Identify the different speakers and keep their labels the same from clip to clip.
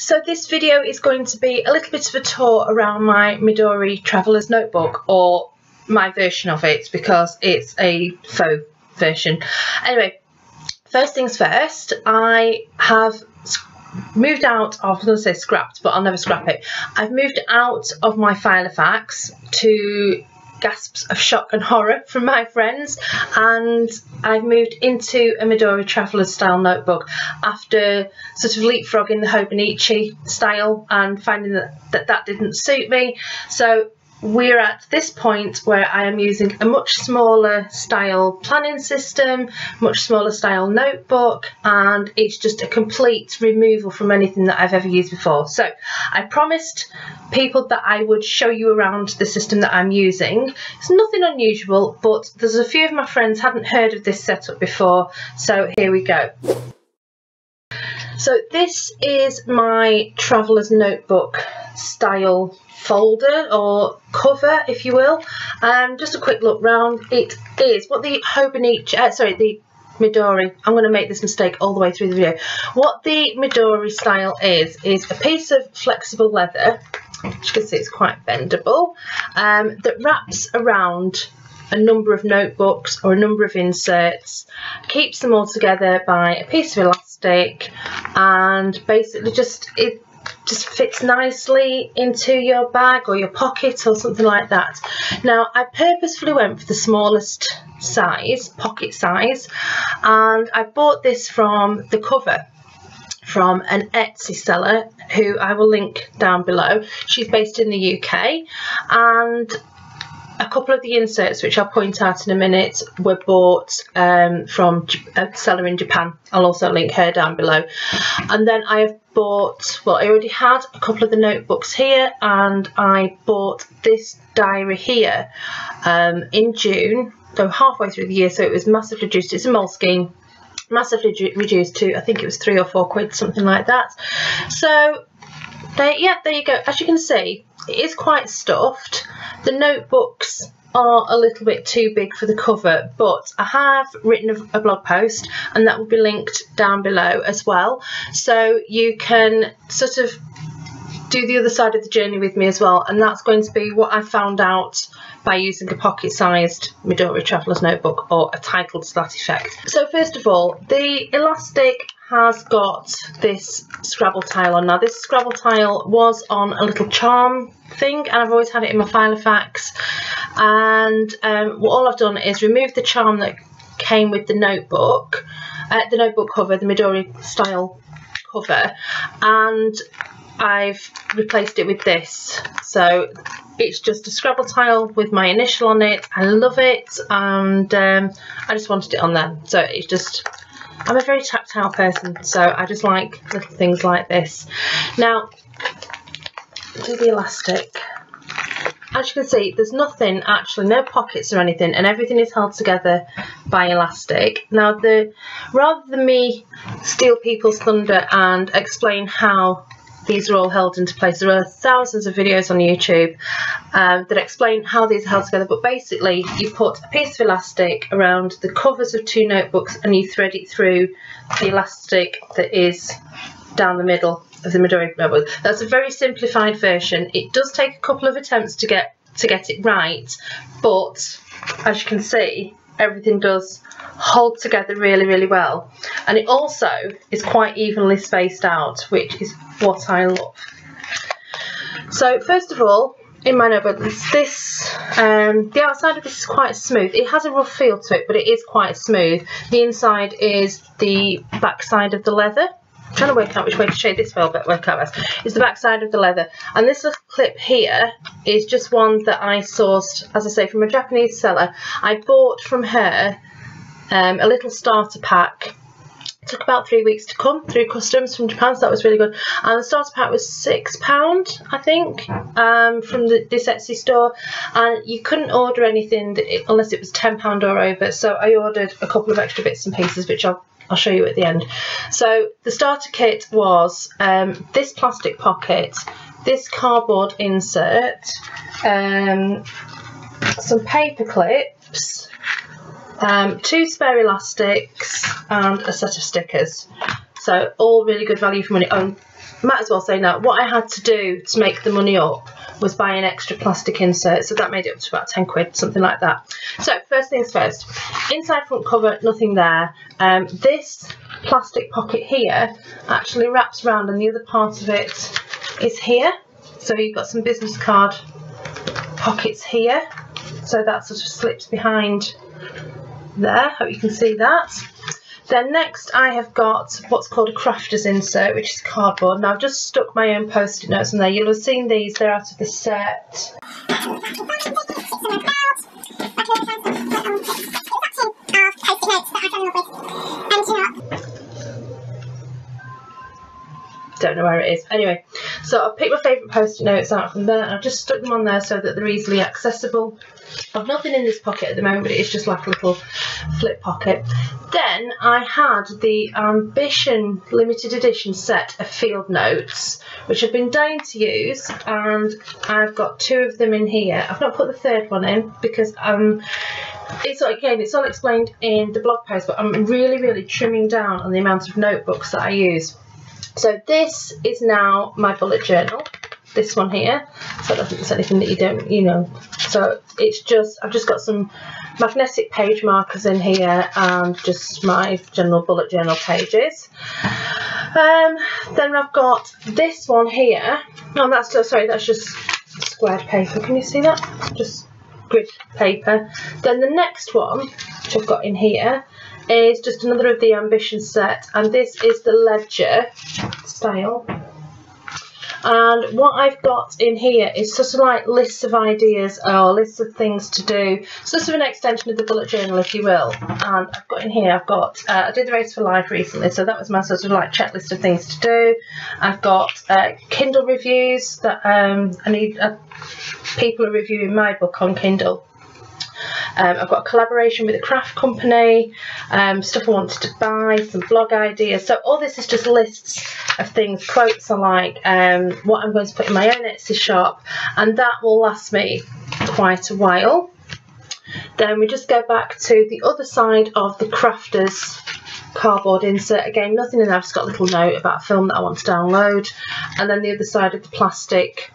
Speaker 1: So this video is going to be a little bit of a tour around my Midori Traveller's Notebook, or my version of it, because it's a faux version. Anyway, first things first, I have moved out of, I was going to say scrapped, but I'll never scrap it. I've moved out of my Filofax to gasps of shock and horror from my friends, and I've moved into a Midori Traveller style notebook after sort of leapfrogging the Hobonichi style and finding that didn't suit me. So we're at this point where I am using a much smaller style planning system, much smaller style notebook, and it's just a complete removal from anything that I've ever used before. So I promised people that I would show you around the system that I'm using. It's nothing unusual, but there's a few of my friends hadn't heard of this setup before, so here we go. So this is my Traveller's Notebook style folder or cover, if you will. Just a quick look round. It is what the the Midori, I'm going to make this mistake all the way through the video. What the Midori style is a piece of flexible leather, which you can see it's quite bendable, that wraps around a number of notebooks or a number of inserts, keeps them all together by a piece of elastic, and basically it just fits nicely into your bag or your pocket or something like that. Now, I purposefully went for the smallest size, pocket size, and I bought this from the cover from an Etsy seller who I will link down below. She's based in the UK, and a couple of the inserts, which I'll point out in a minute, were bought from a seller in Japan. I'll also link her down below. And then I have bought, well, I already had a couple of the notebooks here, and I bought this diary here in June, so halfway through the year, so it was massively reduced. It's a Moleskine, massively reduced to, I think it was £3 or £4, something like that. So there you go. As you can see, it is quite stuffed. The notebooks are a little bit too big for the cover, but I have written a blog post, and that will be linked down below as well, so you can sort of do the other side of the journey with me as well, and that's going to be what I found out by using a pocket-sized Midori Traveller's Notebook, or a title to that effect. So first of all, the elastic has got this Scrabble tile on. Now, this Scrabble tile was on a little charm thing, and I've always had it in my Filofax, and all I've done is remove the charm that came with the notebook cover, the Midori style cover, and I've replaced it with this. So it's just a Scrabble tile with my initial on it. I love it, and I just wanted it on there. So it's just, I'm a very tactile person, so I just like little things like this. Now, to the elastic. As you can see, there's nothing, actually, no pockets or anything, and everything is held together by elastic. Now, rather than me steal people's thunder and explain how these are all held into place, there are thousands of videos on YouTube that explain how these are held together, but basically you put a piece of elastic around the covers of two notebooks and you thread it through the elastic that is down the middle of the Midori notebook. That's a very simplified version. It does take a couple of attempts to get it right, but as you can see, everything does hold together really, really well, and it also is quite evenly spaced out, which is what I love. So first of all, in my notebook, the outside of this is quite smooth. It has a rough feel to it, but it is quite smooth. The inside is the back side of the leather. I'm trying to work out which way to shade this file, but work out best. It's the back side of the leather, and this little clip here is just one that I sourced, as I say, from a Japanese seller. I bought from her a little starter pack. It took about 3 weeks to come through customs from Japan, so that was really good. And the starter pack was £6, I think, from this Etsy store, and you couldn't order anything unless it was £10 or over. So I ordered a couple of extra bits and pieces, which I'll show you at the end. So the starter kit was this plastic pocket, this cardboard insert, some paper clips, 2 spare elastics, and a set of stickers. So all really good value for money. Might as well say now, what I had to do to make the money up was buy an extra plastic insert, so that made it up to about 10 quid, something like that. So first things first, inside front cover, nothing there. This plastic pocket here actually wraps around, and the other part of it is here. So you've got some business card pockets here, so that sort of slips behind there. Hope you can see that. Then next I have got what's called a crafter's insert, which is cardboard. Now I've just stuck my own post-it notes in there. You'll have seen these, they're out of the set. Don't know where it is. Anyway, so I've picked my favourite post-it notes out from there, and I've just stuck them on there so that they're easily accessible. I've nothing in this pocket at the moment, but it's just like a little flip pocket. Then I had the Ambition limited edition set of field notes, which I've been dying to use, and I've got 2 of them in here. I've not put the 3rd one in because it's all explained in the blog post, but I'm really trimming down on the amount of notebooks that I use. So this is now my bullet journal, this one here, so I don't think there's anything that you don't, you know, so it's just, I've just got some magnetic page markers in here and just my general bullet journal pages. Then I've got this one here, that's just squared paper, can you see that? Just grid paper. Then the next one, which I've got in here, is just another of the Ambition set, and this is the Ledger style. And what I've got in here is sort of like lists of ideas or lists of things to do, sort of an extension of the bullet journal, if you will. And I've got in here, I've got, I did the Race for Life recently, so that was my sort of like checklist of things to do. I've got Kindle reviews that I need, people are reviewing my book on Kindle. I've got a collaboration with a craft company, stuff I wanted to buy, some blog ideas. So all this is just lists of things, quotes I like, what I'm going to put in my own Etsy shop, and that will last me quite a while. Then we just go back to the other side of the crafter's cardboard insert. Again, nothing in there, I've just got a little note about a film that I want to download. And then the other side of the plastic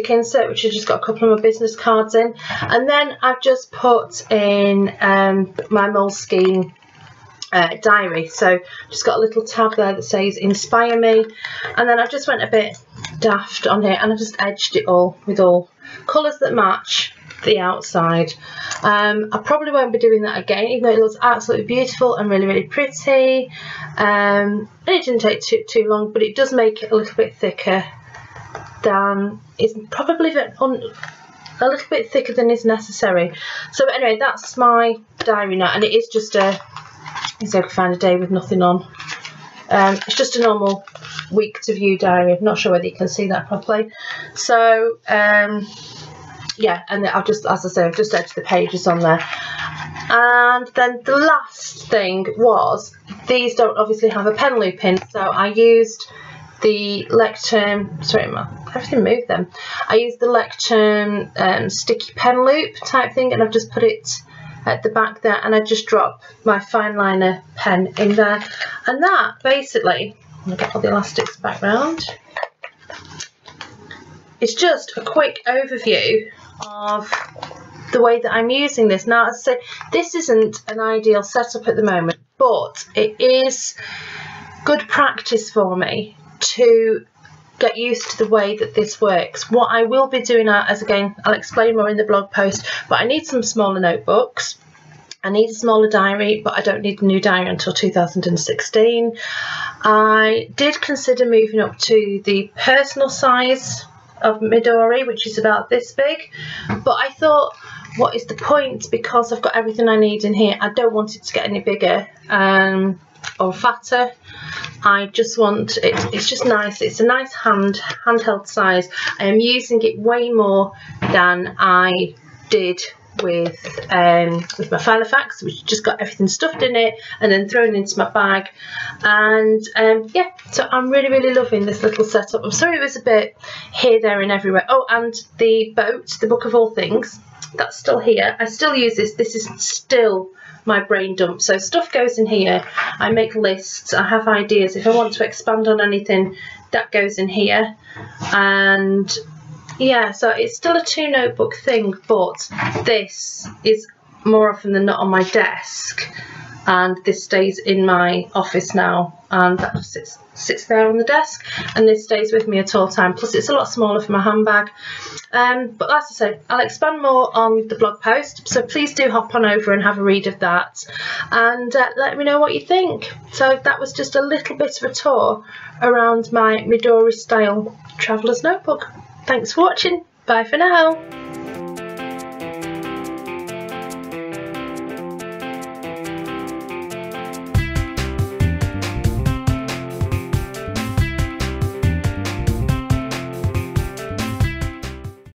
Speaker 1: insert, which has just got a couple of my business cards in. And then I've just put in my Moleskine diary, so just got a little tab there that says inspire me, and then I just went a bit daft on here and I just edged it all with all colours that match the outside. I probably won't be doing that again, even though it looks absolutely beautiful and really pretty, and it didn't take too long, but it does make it a little bit thicker than it's probably a little bit thicker than is necessary. So anyway, that's my diary now, and it is just so I can find a day with nothing on. It's just a normal week to view diary. I'm not sure whether you can see that properly. So yeah, and I've just, as I say, I've just edged the pages on there. And then the last thing was, these don't obviously have a pen loop in, so I used the Lectern, sorry, everything moved then. I used the Lectern sticky pen loop type thing, and I've just put it at the back there, and I just drop my fine liner pen in there. And that basically, I'm going to get all the elastics back round. It's just a quick overview of the way that I'm using this. Now, as I say, this isn't an ideal setup at the moment, but it is good practice for me to get used to the way that this works. What I will be doing, as again, I'll explain more in the blog post, but I need some smaller notebooks. I need a smaller diary, but I don't need a new diary until 2016. I did consider moving up to the personal size of Midori, which is about this big, but I thought, what is the point? Because I've got everything I need in here. I don't want it to get any bigger or fatter. I just want it, it's just nice, it's a nice handheld size. I am using it way more than I did with my Filofax, which just got everything stuffed in it and then thrown into my bag. And yeah, so I'm really loving this little setup. I'm sorry it was a bit here, there and everywhere. Oh, and the boat, the Book of All Things, that's still here. I still use this. This is still my brain dump. So stuff goes in here, I make lists, I have ideas. If I want to expand on anything, that goes in here. And yeah, so it's still a 2 notebook thing, but this is more often than not on my desk, and this stays in my office now, and that just sits there on the desk, and this stays with me at all time. Plus it's a lot smaller for my handbag. But as I say, I'll expand more on the blog post, so please do hop on over and have a read of that, and let me know what you think. So that was just a little bit of a tour around my Midori style traveller's notebook. Thanks for watching. Bye for now.